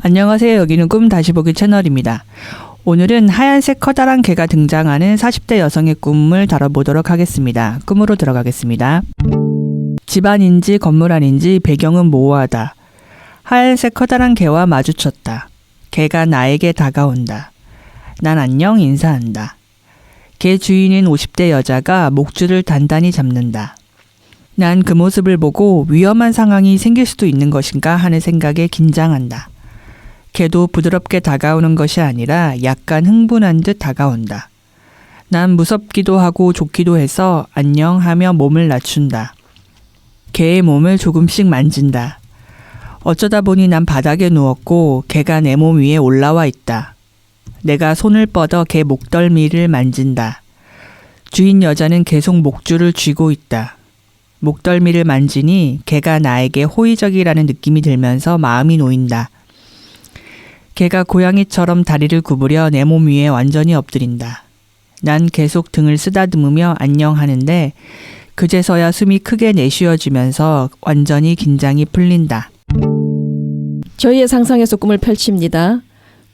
안녕하세요. 여기는 꿈 다시 보기 채널입니다. 오늘은 하얀색 커다란 개가 등장하는 40대 여성의 꿈을 다뤄보도록 하겠습니다. 꿈으로 들어가겠습니다. 집안인지 건물 안인지 배경은 모호하다. 하얀색 커다란 개와 마주쳤다. 개가 나에게 다가온다. 난 안녕 인사한다. 개 주인인 50대 여자가 목줄을 단단히 잡는다. 난 그 모습을 보고 위험한 상황이 생길 수도 있는 것인가 하는 생각에 긴장한다. 개도 부드럽게 다가오는 것이 아니라 약간 흥분한 듯 다가온다. 난 무섭기도 하고 좋기도 해서 안녕 하며 몸을 낮춘다. 개의 몸을 조금씩 만진다. 어쩌다 보니 난 바닥에 누웠고 개가 내 몸 위에 올라와 있다. 내가 손을 뻗어 개 목덜미를 만진다. 주인 여자는 계속 목줄을 쥐고 있다. 목덜미를 만지니 개가 나에게 호의적이라는 느낌이 들면서 마음이 놓인다. 개가 고양이처럼 다리를 구부려 내 몸 위에 완전히 엎드린다. 난 계속 등을 쓰다듬으며 안녕하는데 그제서야 숨이 크게 내쉬어지면서 완전히 긴장이 풀린다. 저희의 상상에서 꿈을 펼칩니다.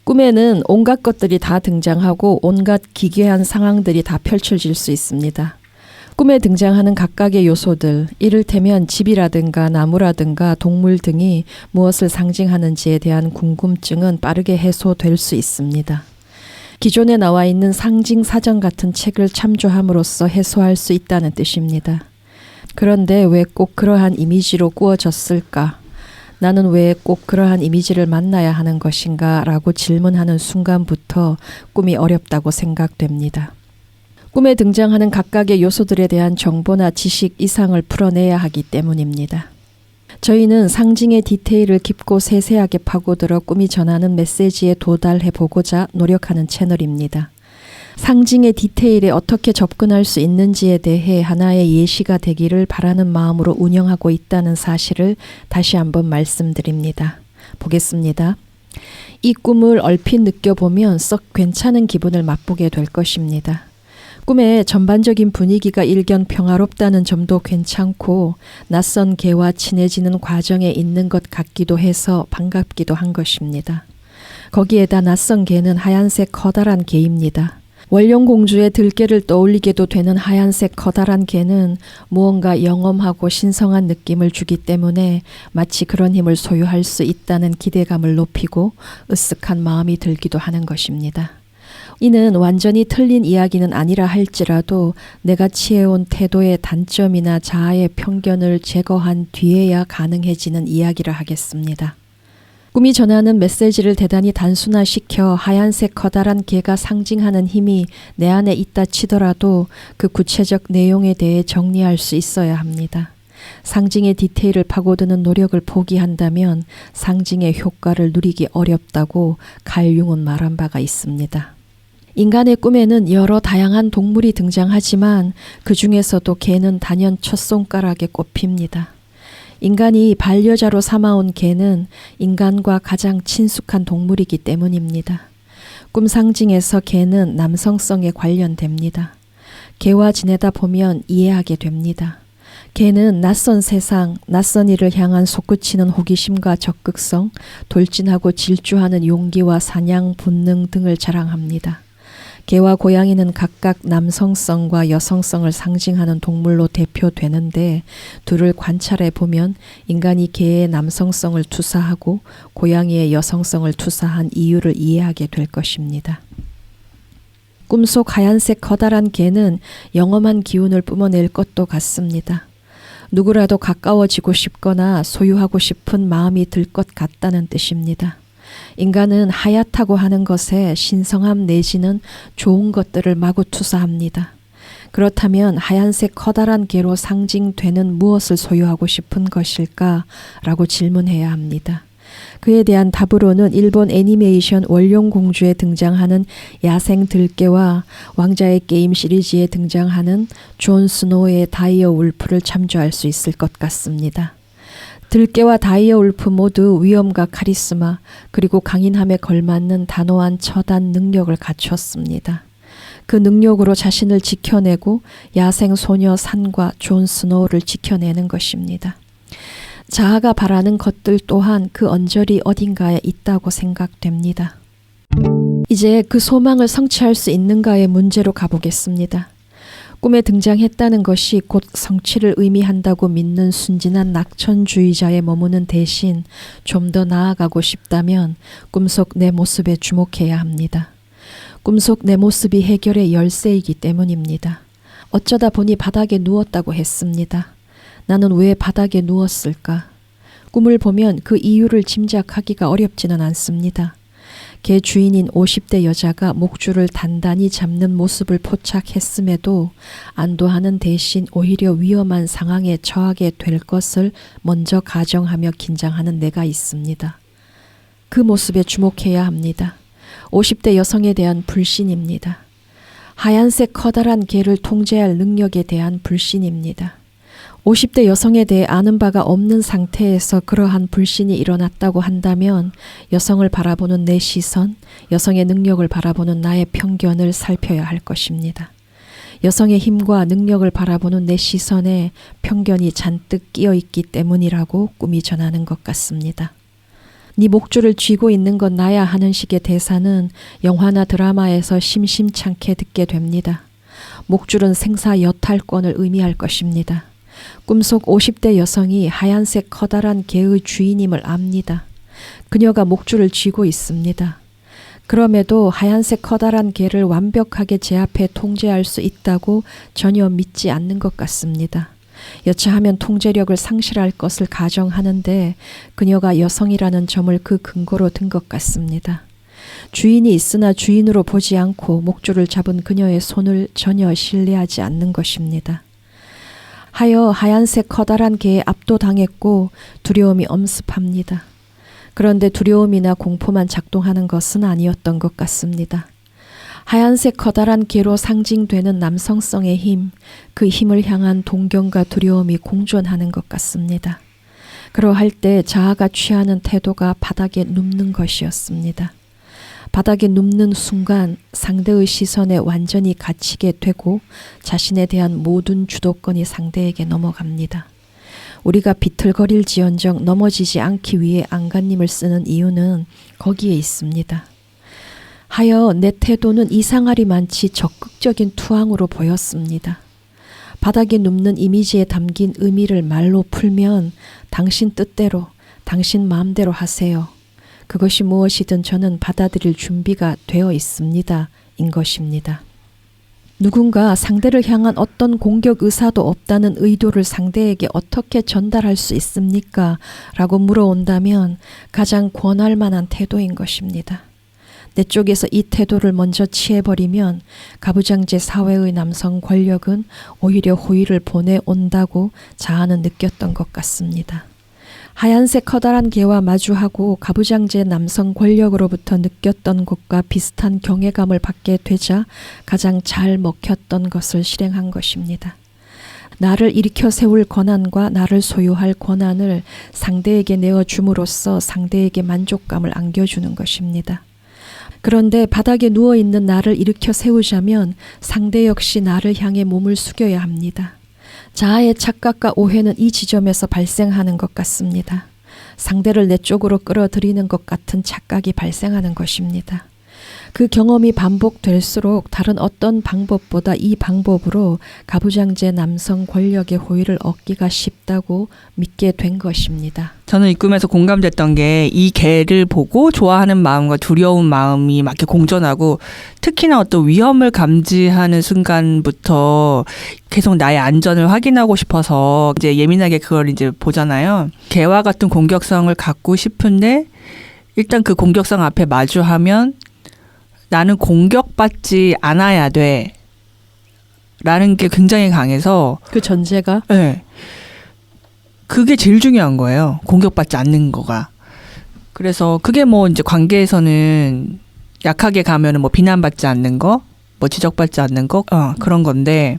꿈에는 온갖 것들이 다 등장하고 온갖 기괴한 상황들이 다 펼쳐질 수 있습니다. 꿈에 등장하는 각각의 요소들, 이를테면 집이라든가 나무라든가 동물 등이 무엇을 상징하는지에 대한 궁금증은 빠르게 해소될 수 있습니다. 기존에 나와 있는 상징 사전 같은 책을 참조함으로써 해소할 수 있다는 뜻입니다. 그런데 왜 꼭 그러한 이미지로 꾸어졌을까? 나는 왜 꼭 그러한 이미지를 만나야 하는 것인가? 라고 질문하는 순간부터 꿈이 어렵다고 생각됩니다. 꿈에 등장하는 각각의 요소들에 대한 정보나 지식 이상을 풀어내야 하기 때문입니다. 저희는 상징의 디테일을 깊고 세세하게 파고들어 꿈이 전하는 메시지에 도달해 보고자 노력하는 채널입니다. 상징의 디테일에 어떻게 접근할 수 있는지에 대해 하나의 예시가 되기를 바라는 마음으로 운영하고 있다는 사실을 다시 한번 말씀드립니다. 보겠습니다. 이 꿈을 얼핏 느껴보면 썩 괜찮은 기분을 맛보게 될 것입니다. 꿈의 전반적인 분위기가 일견 평화롭다는 점도 괜찮고 낯선 개와 친해지는 과정에 있는 것 같기도 해서 반갑기도 한 것입니다. 거기에다 낯선 개는 하얀색 커다란 개입니다. 원룡공주의 들개를 떠올리게도 되는 하얀색 커다란 개는 무언가 영험하고 신성한 느낌을 주기 때문에 마치 그런 힘을 소유할 수 있다는 기대감을 높이고 으쓱한 마음이 들기도 하는 것입니다. 이는 완전히 틀린 이야기는 아니라 할지라도 내가 취해온 태도의 단점이나 자아의 편견을 제거한 뒤에야 가능해지는 이야기를 하겠습니다. 꿈이 전하는 메시지를 대단히 단순화시켜 하얀색 커다란 개가 상징하는 힘이 내 안에 있다 치더라도 그 구체적 내용에 대해 정리할 수 있어야 합니다. 상징의 디테일을 파고드는 노력을 포기한다면 상징의 효과를 누리기 어렵다고 칼 융은 말한 바가 있습니다. 인간의 꿈에는 여러 다양한 동물이 등장하지만 그 중에서도 개는 단연 첫 손가락에 꼽힙니다. 인간이 반려자로 삼아온 개는 인간과 가장 친숙한 동물이기 때문입니다. 꿈 상징에서 개는 남성성에 관련됩니다. 개와 지내다 보면 이해하게 됩니다. 개는 낯선 세상, 낯선 일을 향한 솟구치는 호기심과 적극성, 돌진하고 질주하는 용기와 사냥 본능 등을 자랑합니다. 개와 고양이는 각각 남성성과 여성성을 상징하는 동물로 대표되는데 둘을 관찰해 보면 인간이 개의 남성성을 투사하고 고양이의 여성성을 투사한 이유를 이해하게 될 것입니다. 꿈속 하얀색 커다란 개는 영험한 기운을 뿜어낼 것도 같습니다. 누구라도 가까워지고 싶거나 소유하고 싶은 마음이 들 것 같다는 뜻입니다. 인간은 하얗다고 하는 것에 신성함 내지는 좋은 것들을 마구 투사합니다. 그렇다면 하얀색 커다란 개로 상징되는 무엇을 소유하고 싶은 것일까? 라고 질문해야 합니다. 그에 대한 답으로는 일본 애니메이션 원룡공주에 등장하는 야생 들개와 왕자의 게임 시리즈에 등장하는 존 스노우의 다이어 울프를 참조할 수 있을 것 같습니다. 들개와 다이어 울프 모두 위엄과 카리스마 그리고 강인함에 걸맞는 단호한 처단 능력을 갖췄습니다. 그 능력으로 자신을 지켜내고 야생 소녀 산과 존 스노우를 지켜내는 것입니다. 자아가 바라는 것들 또한 그 언저리 어딘가에 있다고 생각됩니다. 이제 그 소망을 성취할 수 있는가의 문제로 가보겠습니다. 꿈에 등장했다는 것이 곧 성취를 의미한다고 믿는 순진한 낙천주의자에 머무는 대신 좀 더 나아가고 싶다면 꿈속 내 모습에 주목해야 합니다. 꿈속 내 모습이 해결의 열쇠이기 때문입니다. 어쩌다 보니 바닥에 누웠다고 했습니다. 나는 왜 바닥에 누웠을까? 꿈을 보면 그 이유를 짐작하기가 어렵지는 않습니다. 개 주인인 50대 여자가 목줄을 단단히 잡는 모습을 포착했음에도 안도하는 대신 오히려 위험한 상황에 처하게 될 것을 먼저 가정하며 긴장하는 내가 있습니다. 그 모습에 주목해야 합니다. 50대 여성에 대한 불신입니다. 하얀색 커다란 개를 통제할 능력에 대한 불신입니다. 50대 여성에 대해 아는 바가 없는 상태에서 그러한 불신이 일어났다고 한다면 여성을 바라보는 내 시선, 여성의 능력을 바라보는 나의 편견을 살펴야 할 것입니다. 여성의 힘과 능력을 바라보는 내 시선에 편견이 잔뜩 끼어 있기 때문이라고 꿈이 전하는 것 같습니다. 네 목줄을 쥐고 있는 건 나야 하는 식의 대사는 영화나 드라마에서 심심찮게 듣게 됩니다. 목줄은 생사 여탈권을 의미할 것입니다. 꿈속 50대 여성이 하얀색 커다란 개의 주인임을 압니다. 그녀가 목줄을 쥐고 있습니다. 그럼에도 하얀색 커다란 개를 완벽하게 제 앞에 통제할 수 있다고 전혀 믿지 않는 것 같습니다. 여차하면 통제력을 상실할 것을 가정하는데 그녀가 여성이라는 점을 그 근거로 든 것 같습니다. 주인이 있으나 주인으로 보지 않고 목줄을 잡은 그녀의 손을 전혀 신뢰하지 않는 것입니다. 하여 하얀색 커다란 개에 압도당했고 두려움이 엄습합니다. 그런데 두려움이나 공포만 작동하는 것은 아니었던 것 같습니다. 하얀색 커다란 개로 상징되는 남성성의 힘, 그 힘을 향한 동경과 두려움이 공존하는 것 같습니다. 그러할 때 자아가 취하는 태도가 바닥에 눕는 것이었습니다. 바닥에 눕는 순간 상대의 시선에 완전히 갇히게 되고 자신에 대한 모든 주도권이 상대에게 넘어갑니다. 우리가 비틀거릴지언정 넘어지지 않기 위해 안간힘을 쓰는 이유는 거기에 있습니다. 하여 내 태도는 이상하리만치 적극적인 투항으로 보였습니다. 바닥에 눕는 이미지에 담긴 의미를 말로 풀면 당신 뜻대로, 당신 마음대로 하세요. 그것이 무엇이든 저는 받아들일 준비가 되어 있습니다. 인 것입니다. 누군가 상대를 향한 어떤 공격 의사도 없다는 의도를 상대에게 어떻게 전달할 수 있습니까? 라고 물어온다면 가장 권할 만한 태도인 것입니다. 내 쪽에서 이 태도를 먼저 취해버리면 가부장제 사회의 남성 권력은 오히려 호의를 보내온다고 자아는 느꼈던 것 같습니다. 하얀색 커다란 개와 마주하고 가부장제 남성 권력으로부터 느꼈던 것과 비슷한 경외감을 받게 되자 가장 잘 먹혔던 것을 실행한 것입니다. 나를 일으켜 세울 권한과 나를 소유할 권한을 상대에게 내어줌으로써 상대에게 만족감을 안겨주는 것입니다. 그런데 바닥에 누워있는 나를 일으켜 세우자면 상대 역시 나를 향해 몸을 숙여야 합니다. 자아의 착각과 오해는 이 지점에서 발생하는 것 같습니다. 상대를 내 쪽으로 끌어들이는 것 같은 착각이 발생하는 것입니다. 그 경험이 반복될수록 다른 어떤 방법보다 이 방법으로 가부장제 남성 권력의 호의를 얻기가 쉽다고 믿게 된 것입니다. 저는 이 꿈에서 공감됐던 게 이 개를 보고 좋아하는 마음과 두려운 마음이 막 이렇게 공존하고 특히나 어떤 위험을 감지하는 순간부터 계속 나의 안전을 확인하고 싶어서 이제 예민하게 그걸 이제 보잖아요. 개와 같은 공격성을 갖고 싶은데 일단 그 공격성 앞에 마주하면 나는 공격받지 않아야 돼 라는 게 굉장히 강해서 그 전제가? 네. 그게 제일 중요한 거예요. 공격받지 않는 거가. 그래서 그게 뭐 이제 관계에서는 약하게 가면은 뭐 비난받지 않는 거, 뭐 지적받지 않는 거, 그런 건데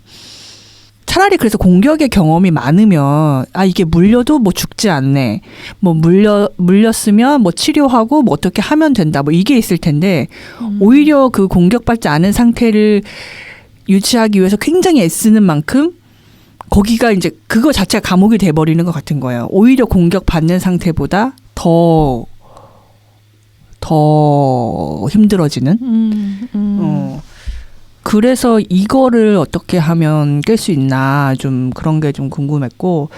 차라리 그래서 공격의 경험이 많으면 아 이게 물려도 뭐 죽지 않네. 뭐 물렸으면 뭐 치료하고 뭐 어떻게 하면 된다. 뭐 이게 있을 텐데 오히려 그 공격받지 않은 상태를 유지하기 위해서 굉장히 애쓰는 만큼 거기가 이제 그거 자체가 감옥이 돼버리는 것 같은 거예요. 오히려 공격받는 상태보다 더 힘들어지는. 그래서 이거를 어떻게 하면 깰 수 있나 좀 그런 게 좀 궁금했고,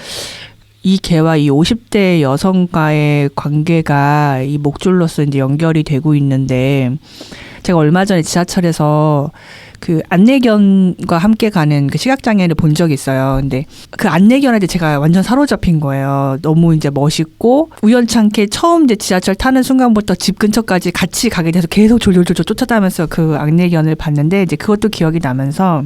이 개와 이 50대 여성과의 관계가 이 목줄로서 이제 연결이 되고 있는데, 제가 얼마 전에 지하철에서 그 안내견과 함께 가는 그 시각장애인을 본 적이 있어요. 근데 그 안내견한테 제가 완전 사로잡힌 거예요. 너무 이제 멋있고, 우연찮게 처음 이제 지하철 타는 순간부터 집 근처까지 같이 가게 돼서 계속 졸졸졸 쫓아다니면서 그 안내견을 봤는데, 이제 그것도 기억이 나면서,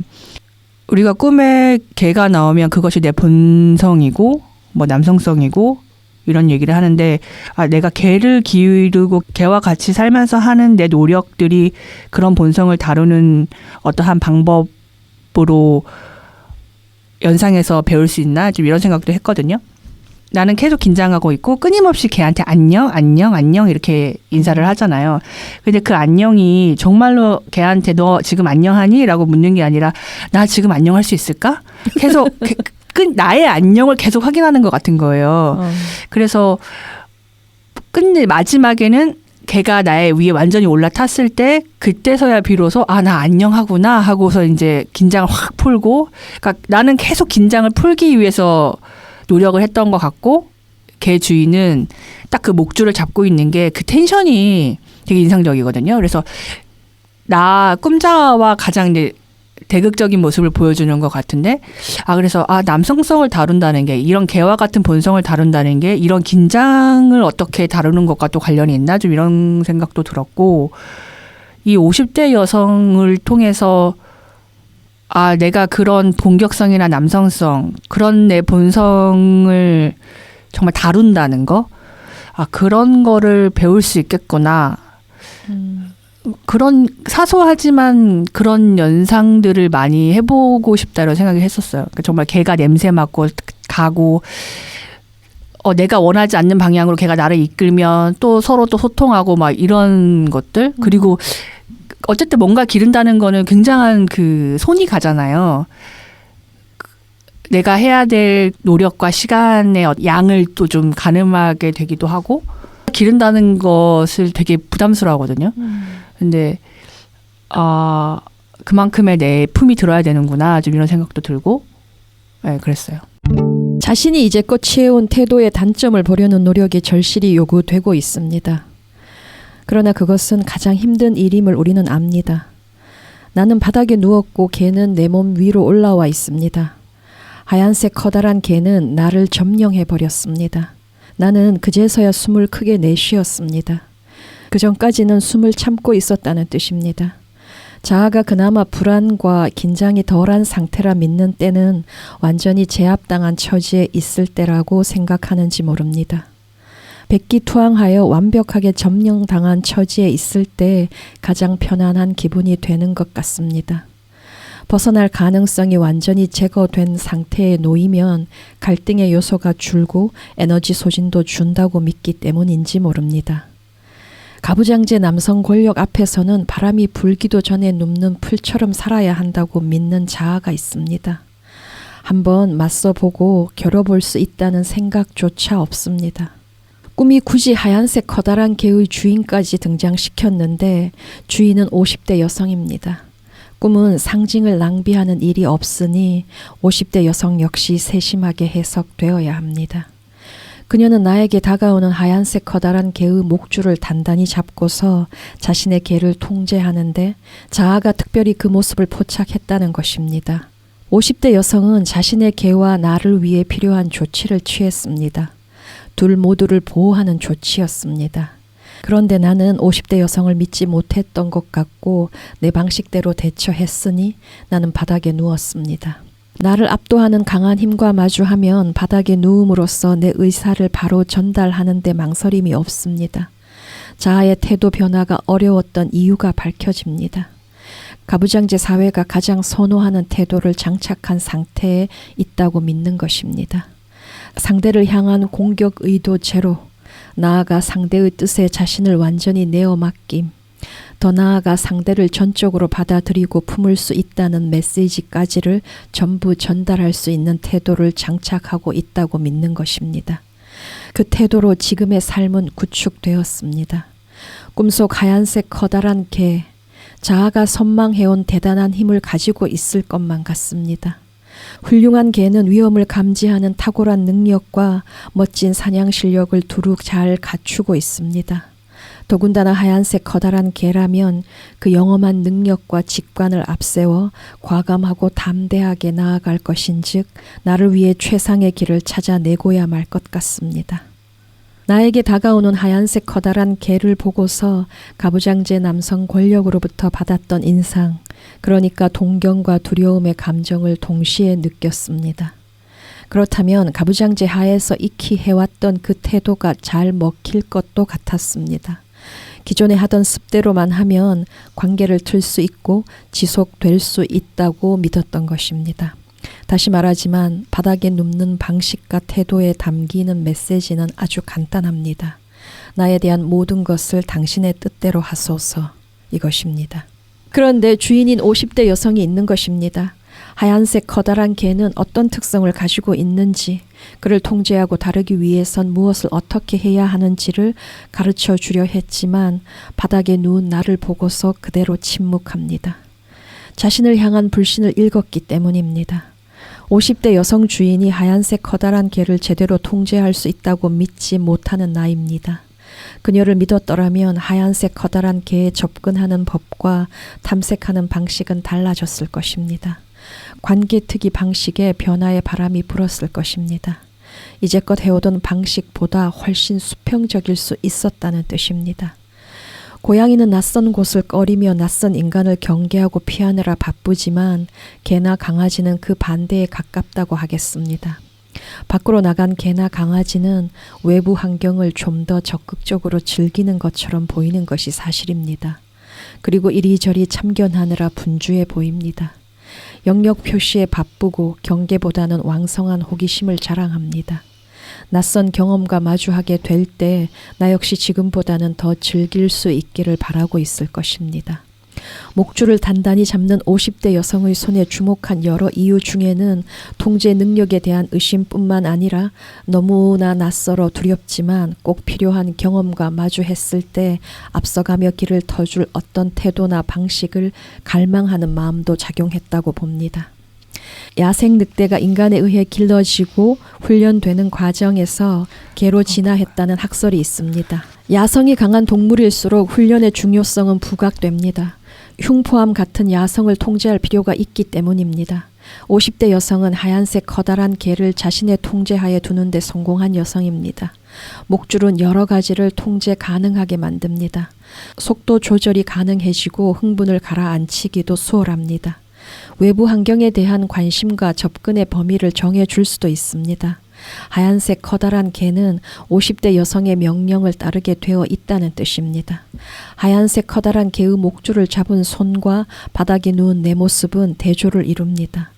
우리가 꿈에 개가 나오면 그것이 내 본성이고 뭐 남성성이고 이런 얘기를 하는데, 내가 개를 기르고 개와 같이 살면서 하는 내 노력들이 그런 본성을 다루는 어떠한 방법으로 연상해서 배울 수 있나 좀 이런 생각도 했거든요. 나는 계속 긴장하고 있고 끊임없이 걔한테 안녕 안녕 안녕 이렇게 인사를 하잖아요. 근데 그 안녕이 정말로 걔한테 너 지금 안녕하니? 라고 묻는 게 아니라 나 지금 안녕할 수 있을까? 계속 나의 안녕을 계속 확인하는 것 같은 거예요. 그래서 끝내 마지막에는 걔가 나의 위에 완전히 올라탔을 때 그때서야 비로소 나 안녕하구나 하고서 이제 긴장을 확 풀고, 그러니까 나는 계속 긴장을 풀기 위해서 노력을 했던 것 같고, 걔 주인은 딱 그 목줄을 잡고 있는 게 그 텐션이 되게 인상적이거든요. 그래서 나 꿈자와 가장 이제 대극적인 모습을 보여주는 것 같은데, 그래서 남성성을 다룬다는 게, 이런 개와 같은 본성을 다룬다는 게 이런 긴장을 어떻게 다루는 것과 또 관련이 있나 좀 이런 생각도 들었고, 이 50대 여성을 통해서 내가 그런 공격성이나 남성성, 그런 내 본성을 정말 다룬다는 거, 그런 거를 배울 수 있겠구나. 그런 사소하지만 그런 연상들을 많이 해보고 싶다라는 생각을 했었어요. 그러니까 정말 걔가 냄새 맡고 가고, 내가 원하지 않는 방향으로 걔가 나를 이끌면 또 서로 또 소통하고 막 이런 것들. 그리고 어쨌든 뭔가 기른다는 거는 굉장한 그 손이 가잖아요. 내가 해야 될 노력과 시간의 양을 또 좀 가늠하게 되기도 하고, 기른다는 것을 되게 부담스러워하거든요. 근데 그만큼의 내 품이 들어야 되는구나 좀 이런 생각도 들고, 그랬어요. 자신이 이제껏 취해온 태도의 단점을 보려는 노력이 절실히 요구되고 있습니다. 그러나 그것은 가장 힘든 일임을 우리는 압니다. 나는 바닥에 누웠고 개는 내 몸 위로 올라와 있습니다. 하얀색 커다란 개는 나를 점령해버렸습니다. 나는 그제서야 숨을 크게 내쉬었습니다. 그 전까지는 숨을 참고 있었다는 뜻입니다. 자아가 그나마 불안과 긴장이 덜한 상태라 믿는 때는 완전히 제압당한 처지에 있을 때라고 생각하는지 모릅니다. 백기투항하여 완벽하게 점령당한 처지에 있을 때 가장 편안한 기분이 되는 것 같습니다. 벗어날 가능성이 완전히 제거된 상태에 놓이면 갈등의 요소가 줄고 에너지 소진도 준다고 믿기 때문인지 모릅니다. 가부장제 남성 권력 앞에서는 바람이 불기도 전에 눕는 풀처럼 살아야 한다고 믿는 자아가 있습니다. 한번 맞서보고 겨뤄볼 수 있다는 생각조차 없습니다. 꿈이 굳이 하얀색 커다란 개의 주인까지 등장시켰는데 주인은 50대 여성입니다. 꿈은 상징을 낭비하는 일이 없으니 50대 여성 역시 세심하게 해석되어야 합니다. 그녀는 나에게 다가오는 하얀색 커다란 개의 목줄을 단단히 잡고서 자신의 개를 통제하는데 자아가 특별히 그 모습을 포착했다는 것입니다. 50대 여성은 자신의 개와 나를 위해 필요한 조치를 취했습니다. 둘 모두를 보호하는 조치였습니다. 그런데 나는 50대 여성을 믿지 못했던 것 같고 내 방식대로 대처했으니 나는 바닥에 누웠습니다. 나를 압도하는 강한 힘과 마주하면 바닥에 누움으로써 내 의사를 바로 전달하는 데 망설임이 없습니다. 자아의 태도 변화가 어려웠던 이유가 밝혀집니다. 가부장제 사회가 가장 선호하는 태도를 장착한 상태에 있다고 믿는 것입니다. 상대를 향한 공격 의도 제로, 나아가 상대의 뜻에 자신을 완전히 내어 맡김, 더 나아가 상대를 전적으로 받아들이고 품을 수 있다는 메시지까지를 전부 전달할 수 있는 태도를 장착하고 있다고 믿는 것입니다. 그 태도로 지금의 삶은 구축되었습니다. 꿈속 하얀색 커다란 개, 자아가 선망해온 대단한 힘을 가지고 있을 것만 같습니다. 훌륭한 개는 위험을 감지하는 탁월한 능력과 멋진 사냥 실력을 두루 잘 갖추고 있습니다. 더군다나 하얀색 커다란 개라면 그 영험한 능력과 직관을 앞세워 과감하고 담대하게 나아갈 것인즉 나를 위해 최상의 길을 찾아내고야 말 것 같습니다. 나에게 다가오는 하얀색 커다란 개를 보고서 가부장제 남성 권력으로부터 받았던 인상, 그러니까 동경과 두려움의 감정을 동시에 느꼈습니다. 그렇다면 가부장제 하에서 익히 해왔던 그 태도가 잘 먹힐 것도 같았습니다. 기존에 하던 습대로만 하면 관계를 틀 수 있고 지속될 수 있다고 믿었던 것입니다. 다시 말하지만 바닥에 눕는 방식과 태도에 담기는 메시지는 아주 간단합니다. 나에 대한 모든 것을 당신의 뜻대로 하소서, 이것입니다. 그런데 주인인 50대 여성이 있는 것입니다. 하얀색 커다란 개는 어떤 특성을 가지고 있는지, 그를 통제하고 다루기 위해선 무엇을 어떻게 해야 하는지를 가르쳐 주려 했지만 바닥에 누운 나를 보고서 그대로 침묵합니다. 자신을 향한 불신을 읽었기 때문입니다. 50대 여성 주인이 하얀색 커다란 개를 제대로 통제할 수 있다고 믿지 못하는 나이입니다. 그녀를 믿었더라면 하얀색 커다란 개에 접근하는 법과 탐색하는 방식은 달라졌을 것입니다. 관계특이 방식에 변화의 바람이 불었을 것입니다. 이제껏 해오던 방식보다 훨씬 수평적일 수 있었다는 뜻입니다. 고양이는 낯선 곳을 꺼리며 낯선 인간을 경계하고 피하느라 바쁘지만 개나 강아지는 그 반대에 가깝다고 하겠습니다. 밖으로 나간 개나 강아지는 외부 환경을 좀 더 적극적으로 즐기는 것처럼 보이는 것이 사실입니다. 그리고 이리저리 참견하느라 분주해 보입니다. 영역 표시에 바쁘고 경계보다는 왕성한 호기심을 자랑합니다. 낯선 경험과 마주하게 될 때 나 역시 지금보다는 더 즐길 수 있기를 바라고 있을 것입니다. 목줄을 단단히 잡는 50대 여성의 손에 주목한 여러 이유 중에는 통제 능력에 대한 의심뿐만 아니라 너무나 낯설어 두렵지만 꼭 필요한 경험과 마주했을 때 앞서가며 길을 터줄 어떤 태도나 방식을 갈망하는 마음도 작용했다고 봅니다. 야생 늑대가 인간에 의해 길러지고 훈련되는 과정에서 개로 진화했다는 학설이 있습니다. 야성이 강한 동물일수록 훈련의 중요성은 부각됩니다. 흉포함 같은 야성을 통제할 필요가 있기 때문입니다. 50대 여성은 하얀색 커다란 개를 자신의 통제하에 두는 데 성공한 여성입니다. 목줄은 여러 가지를 통제 가능하게 만듭니다. 속도 조절이 가능해지고 흥분을 가라앉히기도 수월합니다. 외부 환경에 대한 관심과 접근의 범위를 정해줄 수도 있습니다. 하얀색 커다란 개는 50대 여성의 명령을 따르게 되어 있다는 뜻입니다. 하얀색 커다란 개의 목줄을 잡은 손과 바닥에 누운 내 모습은 대조를 이룹니다.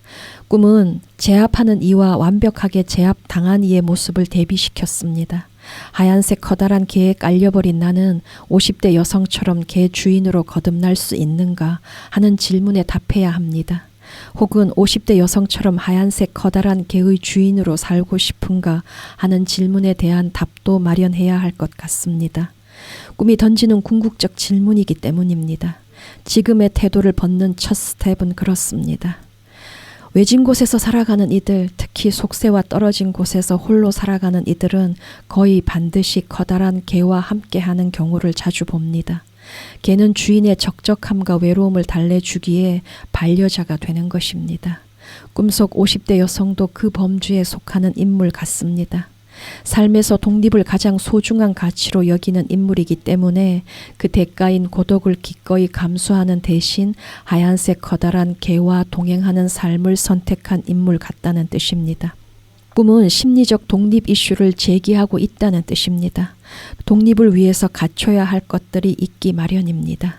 꿈은 제압하는 이와 완벽하게 제압당한 이의 모습을 대비시켰습니다. 하얀색 커다란 개에 깔려버린 나는 50대 여성처럼 개 주인으로 거듭날 수 있는가 하는 질문에 답해야 합니다. 혹은 50대 여성처럼 하얀색 커다란 개의 주인으로 살고 싶은가 하는 질문에 대한 답도 마련해야 할 것 같습니다. 꿈이 던지는 궁극적 질문이기 때문입니다. 지금의 태도를 벗는 첫 스텝은 그렇습니다. 외진 곳에서 살아가는 이들, 특히 속세와 떨어진 곳에서 홀로 살아가는 이들은 거의 반드시 커다란 개와 함께하는 경우를 자주 봅니다. 개는 주인의 적적함과 외로움을 달래주기에 반려자가 되는 것입니다. 꿈속 50대 여성도 그 범주에 속하는 인물 같습니다. 삶에서 독립을 가장 소중한 가치로 여기는 인물이기 때문에 그 대가인 고독을 기꺼이 감수하는 대신 하얀색 커다란 개와 동행하는 삶을 선택한 인물 같다는 뜻입니다. 꿈은 심리적 독립 이슈를 제기하고 있다는 뜻입니다. 독립을 위해서 갖춰야 할 것들이 있기 마련입니다.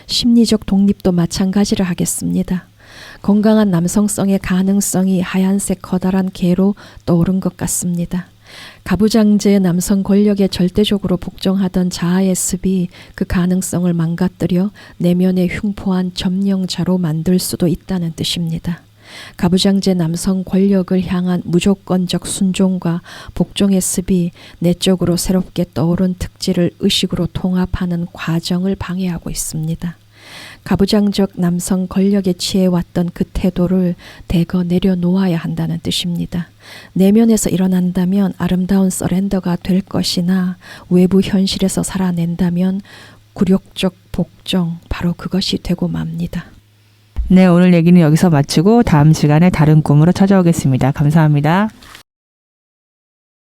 심리적 독립도 마찬가지를 하겠습니다. 건강한 남성성의 가능성이 하얀색 커다란 개로 떠오른 것 같습니다. 가부장제의 남성 권력에 절대적으로 복종하던 자아의 습이 그 가능성을 망가뜨려 내면의 흉포한 점령자로 만들 수도 있다는 뜻입니다. 가부장제 남성 권력을 향한 무조건적 순종과 복종의 습이 내적으로 새롭게 떠오른 특질을 의식으로 통합하는 과정을 방해하고 있습니다. 가부장적 남성 권력에 취해왔던 그 태도를 대거 내려놓아야 한다는 뜻입니다. 내면에서 일어난다면 아름다운 서렌더가 될 것이나 외부 현실에서 살아낸다면 굴욕적 복종, 바로 그것이 되고 맙니다. 네, 오늘 얘기는 여기서 마치고 다음 시간에 다른 꿈으로 찾아오겠습니다. 감사합니다.